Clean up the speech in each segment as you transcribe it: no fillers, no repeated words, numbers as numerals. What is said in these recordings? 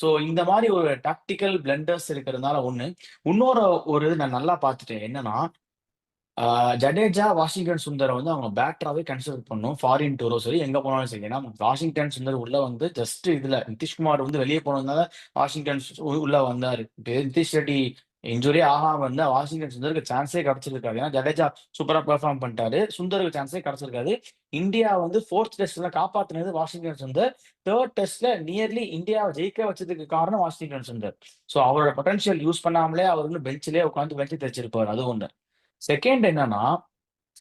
So இந்த மாதிரி ஒரு டாக்டிக்கல் பிளண்டர்ஸ் இருக்கிறதுனால ஒண்ணு. இன்னொரு ஒரு இது நான் நல்லா பார்த்துட்டேன். என்னன்னா, ஜடேஜா, வாஷிங்டன் சுந்தர வந்து அவங்க பேட்டராவே கன்சிடர் பண்ணணும். ஃபாரின் டூரோ சரி, எங்க போனாலும் சரி. ஏன்னா வாஷிங்டன் சுந்தர் உள்ள வந்து ஜஸ்ட் இதுல நிதிஷ்குமார் வந்து வெளியே போனதுனால வாஷிங்டன் உள்ள வந்தாரு. இப்ப நிதிஷ் ரெட்டி இன்ஜுரி ஆகாம இருந்தா வாஷிங்டன் சுந்தருக்கு சான்ஸே கிடைச்சிருக்காது. ஏன்னா ஜடேஜா சூப்பரா பெர்ஃபார்ம் பண்ணிட்டாரு. சுந்தருக்கு சான்ஸே கிடைச்சிருக்காது. இந்தியா வந்து 4த் டெஸ்ட்ல காப்பாத்துனது வாஷிங்டன் சுந்தர். 3rd டெஸ்ட்ல நியர்லி இந்தியாவை ஜெயிக்க வச்சதுக்கு காரணம் வாஷிங்டன் சுந்தர். சோ அவரோட பொட்டன்ஷியல் யூஸ் பண்ணாமலே அவர் வந்து பெஞ்சிலே உட்காந்து பெஞ்சு தச்சிருப்பாரு. அது ஒண்ணு. செகண்ட் என்னன்னா,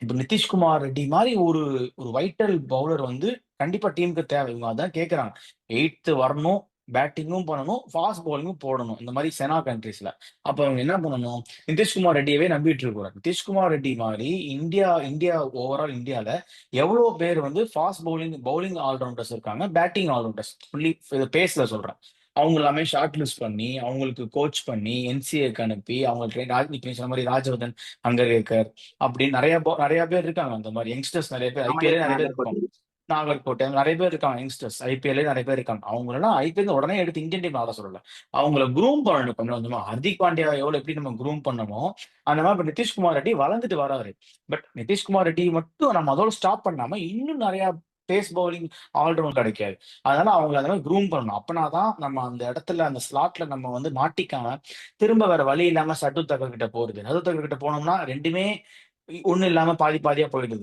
இப்ப நிதிஷ்குமார் ரெட்டி மாரி ஒரு ஒரு வைட்டல் பவுலர் வந்து கண்டிப்பா டீமுக்கு தேவை. இவங்க அதான் கேட்கறாங்க. 8த் வரணும், பேட்டிங்கும் பண்ணணும், ஃபாஸ்ட் பவுலிங்கும் போடணும். இந்த மாரி செனா கண்ட்ரீஸ்ல. அப்ப அவங்க என்ன பண்ணணும்? நிதிஷ்குமார் ரெட்டியவே நம்பிட்டு இருக்கக்கூடாது. நிதிஷ்குமார் ரெட்டி மாரி இந்தியா இந்தியா ஓவரால் இந்தியால எவ்வளோ பேர் வந்து ஃபாஸ்ட் பவுலிங் ஆல்ரவுண்டர்ஸ் இருக்காங்க, பேட்டிங் ஆல்ரவுண்டர்ஸ். ஃபுல்லி பேஸ்ல சொல்றேன். அவங்க எல்லாமே ஷார்ட் லிஸ்ட் பண்ணி, அவங்களுக்கு கோச் பண்ணி, என்சிஏக்கு அனுப்பி, அவங்களுக்கு இப்ப நீ சொன்ன மாரி ராஜவர்தன், அங்கரேக்கர் அப்படின்னு நெறைய பேர் இருக்காங்க. அந்த மாரி யங்ஸ்டர்ஸ் நெறைய பேர் ஐபிஎல்லே நெறைய பேர் இருக்கோம். நாகர்கோவில். நாகர்கோட்டை நெறைய பேர் இருக்காங்க யங்ஸ்டர்ஸ். ஐபிஎல்லே நெறைய பேர் இருக்காங்க. அவங்களலாம் ஐபிஎல் உடனே எடுத்து இந்தியன் டீம் ஆட சொல்லல. அவங்கள க்ரூம் பண்ணணும் கொஞ்சம் கொஞ்சமா. ஹர்திக் பாண்டியா எப்படி நம்ம க்ரூம் பண்ணமோ, அந்த மாரி இப்ப நிதிஷ்குமார் ரெட்டி வளர்ந்துட்டு வராரு. பட் நிதிஷ்குமார் ரெட்டி மட்டும் நம்ம அதோட ஸ்டாப் பண்ணாம, இன்னும் நெறைய பேஸ் பவுலிங் ஆல்ரவுண்ட் கிடைக்காது. அதனால அவங்கள அந்த மாரி க்ரூம் பண்ணணும். அப்பனா தான் நம்ம அந்த இடத்துல அந்த ஸ்லாட்ல நம்ம வந்து மாட்டிக்காம, திரும்ப வேற வழி இல்லாம சர்துல் தாக்கர் கிட்ட போறது. சர்துல் தாக்கர் கிட்ட போனோம்னா 2மே ஒண்ணும் இல்லாம பாதி பாதியா போயிடுது.